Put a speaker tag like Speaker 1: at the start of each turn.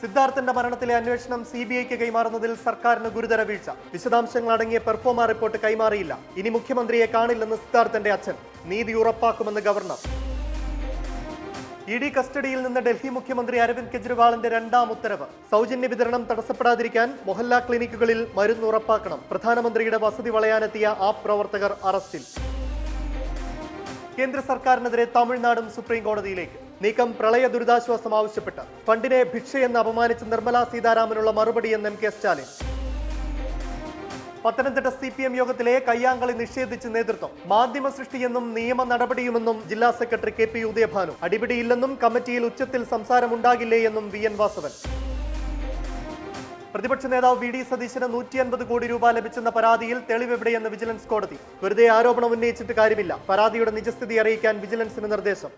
Speaker 1: സിദ്ധാർത്ഥന്റെ മരണത്തിലെ അന്വേഷണം CBIക്ക് കൈമാറുന്നതിൽ സർക്കാരിന് ഗുരുതര വീഴ്ച. വിശദാംശങ്ങൾ അടങ്ങിയ പെർഫോമ റിപ്പോർട്ട് കൈമാറിയില്ല. ഇനി മുഖ്യമന്ത്രിയെ കാണില്ലെന്ന് സിദ്ധാർത്ഥന്റെ അച്ഛൻ. നീതി ഉറപ്പാക്കുമെന്ന് ഗവർണർ. ED കസ്റ്റഡിയിൽ നിന്ന് ഡൽഹി മുഖ്യമന്ത്രി അരവിന്ദ് കെജ്രിവാളിന്റെ രണ്ടാം ഉത്തരവ്. സൗജന്യ വിതരണം തടസ്സപ്പെടാതിരിക്കാൻ മൊഹല്ല ക്ലിനിക്കുകളിൽ മരുന്ന് ഉറപ്പാക്കണം. പ്രധാനമന്ത്രിയുടെ വസതി വളയാനെത്തിയ ആപ്പ് പ്രവർത്തകർ അറസ്റ്റിൽ. കേന്ദ്ര സർക്കാരിനെതിരെ തമിഴ്നാടും സുപ്രീം കോടതിയിലേക്ക്. നീക്കം പ്രളയ ദുരിതാശ്വാസം ആവശ്യപ്പെട്ട്. ഫണ്ടിനെ ഭിക്ഷയെന്ന് അപമാനിച്ച് നിർമ്മലാ സീതാരാമനുള്ള മറുപടിയെന്ന് MK സ്റ്റാലിൻ. പത്തനംതിട്ട CPM യോഗത്തിലെ കയ്യാങ്കളി നിഷേധിച്ച് നേതൃത്വം. മാധ്യമ സൃഷ്ടിയെന്നും നിയമ നടപടിയുമെന്നും ജില്ലാ സെക്രട്ടറി KP ഉദയഭാനു. അടിപിടിയില്ലെന്നും കമ്മിറ്റിയിൽ ഉച്ചത്തിൽ സംസാരമുണ്ടാകില്ലേ എന്നും VN വാസവൻ. പ്രതിപക്ഷ നേതാവ് VD സതീശന് 150 കോടി രൂപ ലഭിച്ചെന്ന പരാതിയിൽ തെളിവെവിടെയെന്ന് വിജിലൻസ് കോടതി. വെറുതെ ആരോപണം ഉന്നയിച്ചിട്ട് കാര്യമില്ല. പരാതിയുടെ നിജസ്ഥിതി അറിയിക്കാൻ വിജിലൻസിന് നിർദ്ദേശം.